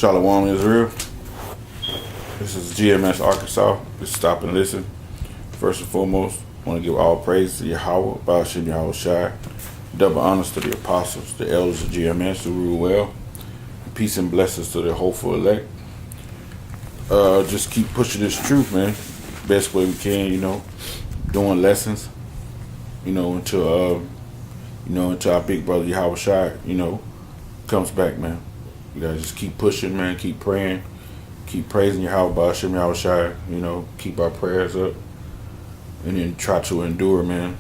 Shalom Israel. This is GMS Arkansas. Just stop and listen. First and foremost, I want to give all praise to Yahweh, Ba'ashim Yahweh Shai. Double honors to the apostles, the elders of GMS who rule well. Peace and blessings to the hopeful elect. Just keep pushing this truth, man. Best way we can, doing lessons, until our big brother Yahweh Shai, comes back, man. You gotta just keep pushing, man. Keep praying. Keep praising Yahweh Ba'ashim Yahweh Shai. Keep our prayers up. And then try to endure, man.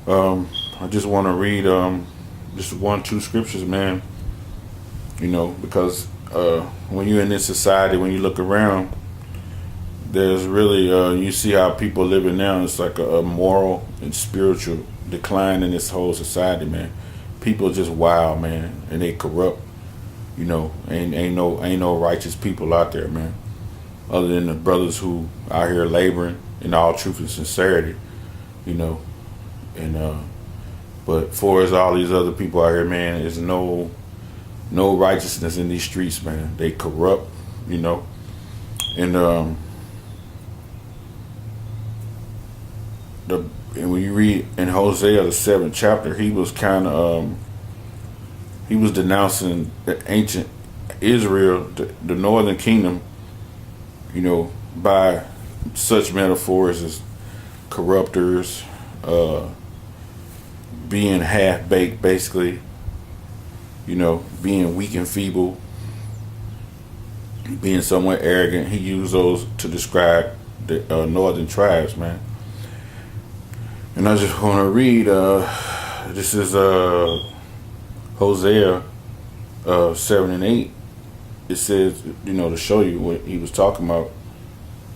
I just want to read just 1-2 scriptures, man. Because when you're in this society, when you look around, there's really, you see how people living now. It's like a moral and spiritual decline in this whole society, man. People are just wild, man, and they corrupt. Ain't no righteous people out there, man. Other than the brothers who out here laboring in all truth and sincerity, but for as all these other people out here, man, there's no righteousness in these streets, man. They corrupt, and when you read in Hosea the 7th chapter, he was he was denouncing the ancient Israel, the northern kingdom, by such metaphors as corruptors, being half-baked, basically, being weak and feeble, being somewhat arrogant. He used those to describe the northern tribes, man. And I just want to read, this is Hosea 7 and 8. It says, to show you what he was talking about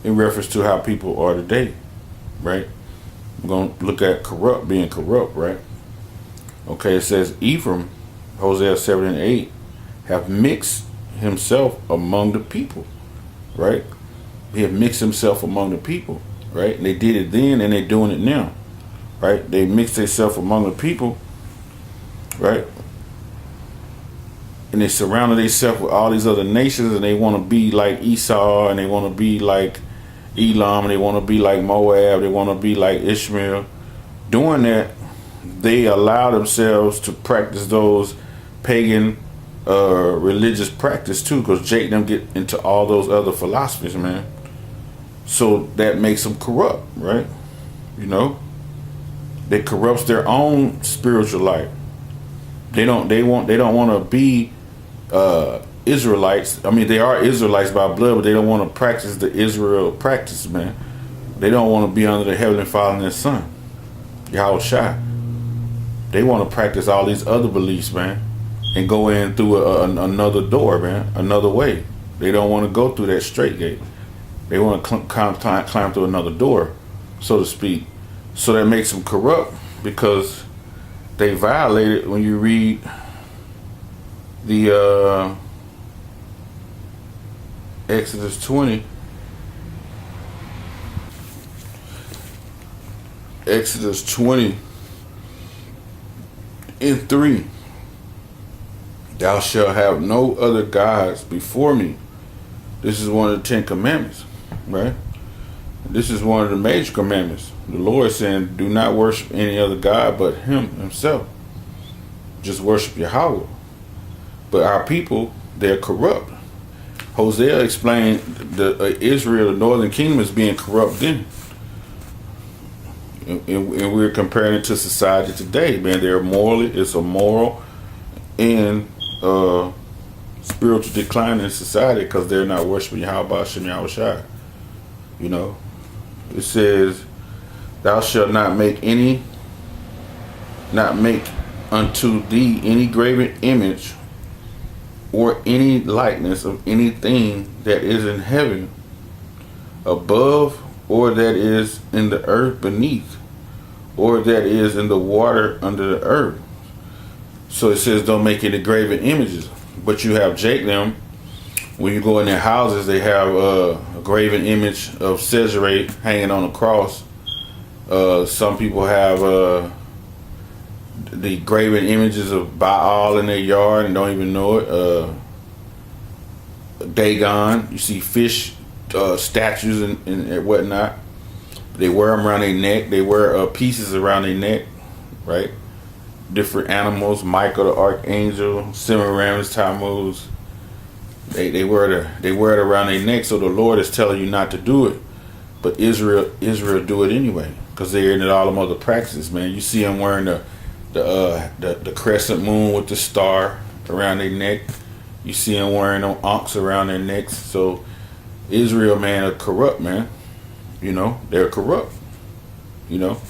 in reference to how people are today, right? We're going to look at being corrupt, right? Okay, it says, Ephraim, Hosea 7 and 8, have mixed himself among the people, right? He have mixed himself among the people, right? And they did it then and they're doing it now, right? They mixed themselves among the people, right? And they surrounded themselves with all these other nations, and they want to be like Esau, and they want to be like Elam, and they want to be like Moab, they want to be like Ishmael. Doing that, they allow themselves to practice those pagan religious practice too, because Jake them get into all those other philosophies, man. So that makes them corrupt, right? They corrupts their own spiritual life. They don't want to be Israelites. I mean, they are Israelites by blood, but they don't want to practice the Israel practice, man. They don't want to be under the Heavenly Father and His Son, Yahweh Shai. They want to practice all these other beliefs, man, and go in through another door, man, another way. They don't want to go through that straight gate. They want to climb through another door, so to speak. So that makes them corrupt because they violated. When you read the Exodus 20, Exodus 20 and 3, thou shalt have no other gods before me. This is one of the 10 commandments, right? This is one of the major commandments. The Lord is saying, do not worship any other God but Him Himself. Just worship Yahweh. But our people, they're corrupt. Hosea explained Israel, the northern kingdom, is being corrupt then. And we're comparing it to society today, man. It's a moral and spiritual decline in society because they're not worshiping Yahweh Ba'ashim Yahweh Shai. It says, thou shalt not make unto thee any graven image or any likeness of anything that is in heaven above, or that is in the earth beneath, or that is in the water under the earth. So it says don't make any graven images. But you have them, when you go in their houses, they have a graven image of Caesarea hanging on a cross. Some people have the graven images of Baal in their yard and don't even know it. Dagon. You see fish statues and whatnot. They wear them around their neck. They wear pieces around their neck, right? Different animals. Michael the archangel, Semiramis, Tammuz. They wear it around their neck. So the Lord is telling you not to do it, but Israel do it anyway because they're in all them other practices, man. You see them wearing the crescent moon with the star around their neck. You see them wearing them ankhs around their necks. So Israel, man, are corrupt, man. You know, they're corrupt. You know.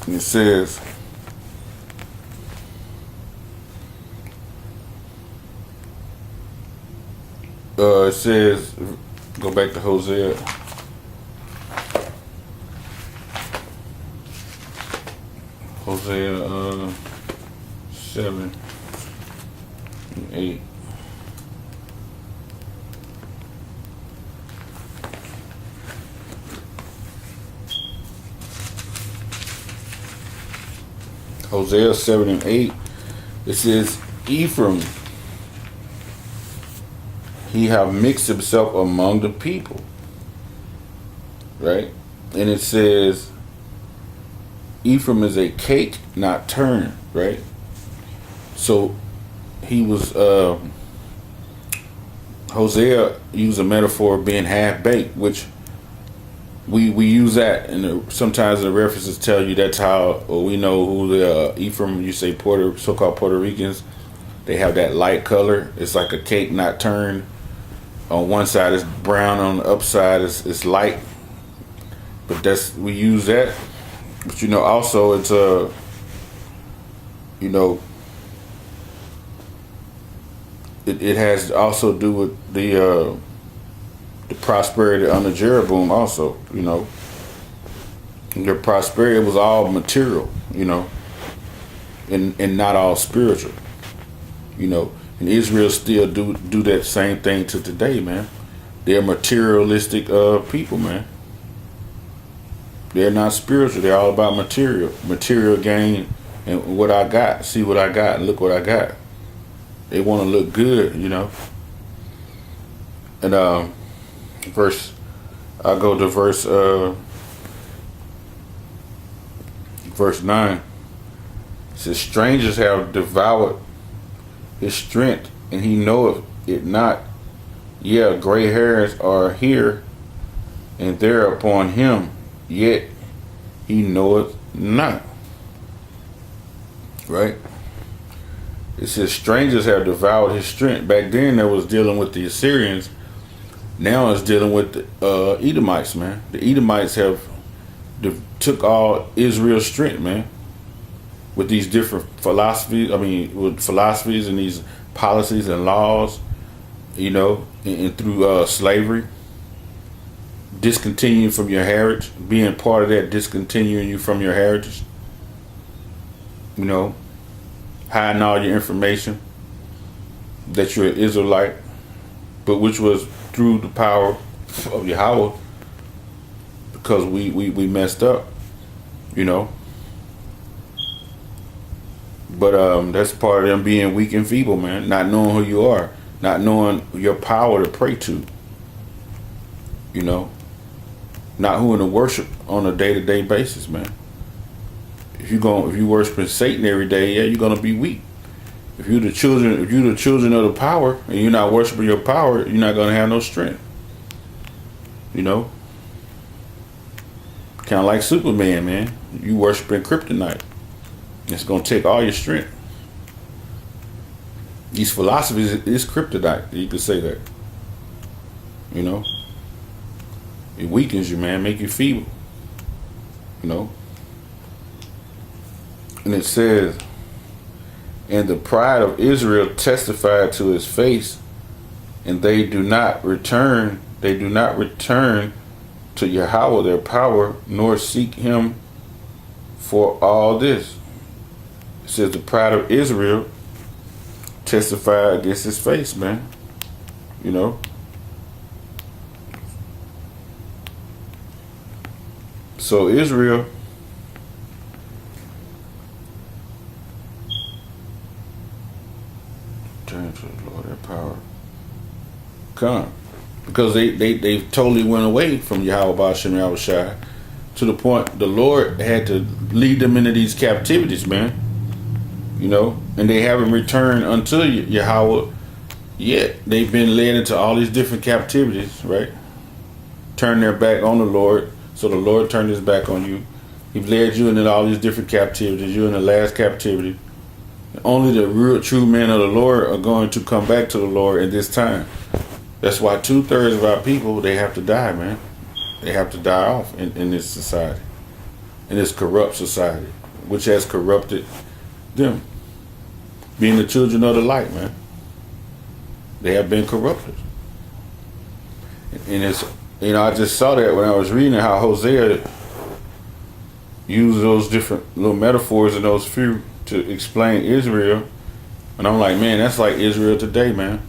And it says, go back to Hosea. Hosea 7 and 8. Hosea 7 and 8, it says, Ephraim, he have mixed himself among the people. Right? And it says, Ephraim is a cake not turned. Right? So he was, Hosea used a metaphor of being half-baked, which we use that, and sometimes the references tell you that's how we know who the Ephraim. You say so-called Puerto Ricans, they have that light color. It's like a cake not turned. On one side it's brown, on the upside it's light. But we use that. But also it's it has to also do with the prosperity under Jeroboam also, Their prosperity was all material, and not all spiritual, And Israel still do that same thing to today, man. They're materialistic people, man. They're not spiritual. They're all about material gain, and what I got. See what I got, and look what I got. They want to look good, And I'll go to verse 9. It says, strangers have devoured his strength, and he knoweth it not. Yeah, gray hairs are here and there upon him, yet he knoweth not. Right? It says, strangers have devoured his strength. Back then, that was dealing with the Assyrians. Now it's dealing with the Edomites, man. The Edomites have took all Israel's strength, man, with these different philosophies. With philosophies and these policies and laws, and through slavery, discontinuing from your heritage, being part of that, discontinuing you from your heritage. Hiding all your information that you're an Israelite, but which was through the power of Yahweh, because we messed up, But that's part of them being weak and feeble, man. Not knowing who you are, not knowing your power to pray to, not who to worship on a day-to-day basis, man. If you worshiping Satan every day, yeah, you're gonna be weak. If you're the children of the power, and you're not worshiping your power, you're not gonna have no strength. Kind of like Superman, man. You worshiping kryptonite. It's gonna take all your strength. These philosophies is kryptonite. You could say that. It weakens you, man. Make you feeble. And it says, and the pride of Israel testified to his face, and they do not return to Yahweh their power, nor seek him for all this. It says the pride of Israel testified against his face, man. So Israel Return to the Lord, that power. Come. Because they totally went away from Yahweh Ba'ashem Yahushua to the point the Lord had to lead them into these captivities, man. You know, and they haven't returned unto Yahweh yet. They've been led into all these different captivities, right? Turn their back on the Lord, so the Lord turned his back on you. He's led you into all these different captivities. You're in the last captivity. Only the real true men of the Lord are going to come back to the Lord in this time. That's why 2/3 of our people, they have to die, man. They have to die off in this society, in this corrupt society, which has corrupted them. Being the children of the light, man. They have been corrupted. And it's, you know, I just saw that when I was reading how Hosea used those different little metaphors and those few to explain Israel. And I'm like, man, that's like Israel today, man.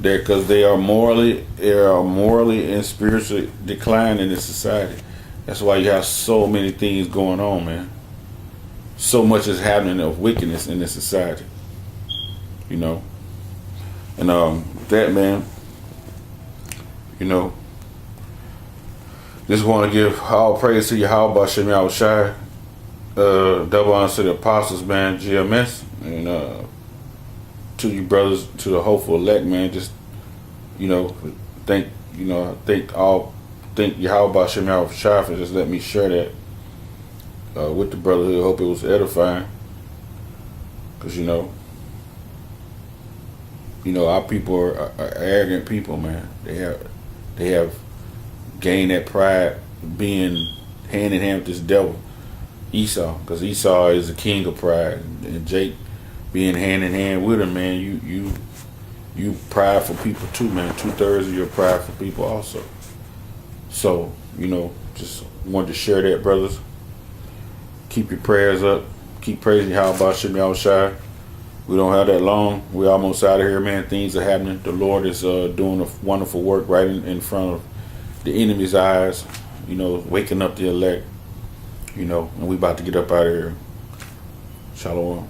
Because they are morally and spiritually declined in this society. That's why you have so many things going on, man. So much is happening of wickedness in this society. You know. And that, man, you know, just want to give all praise to Yahweh Ba'ashem Yahushua, double honor to the apostles, man, GMS, and to you brothers, to the hopeful elect, man. Just, you know, thank Yahweh Ba'ashem Yahushua for just letting me share that with the brotherhood. Hope it was edifying, because you know, our people are arrogant people, man. They have gained that pride being hand in hand with this devil, Esau, because Esau is the king of pride, and Jake being hand in hand with him, man. You prideful people too, man. 2/3 of your prideful people also. So, you know, just wanted to share that, brothers. Keep your prayers up. Keep praising Yahweh Ba'ashem Yahushua. We don't have that long. We're almost out of here, man. Things are happening. The Lord is doing a wonderful work right in front of the enemy's eyes. You know, waking up the elect. You know, and we about to get up out of here. Shalom.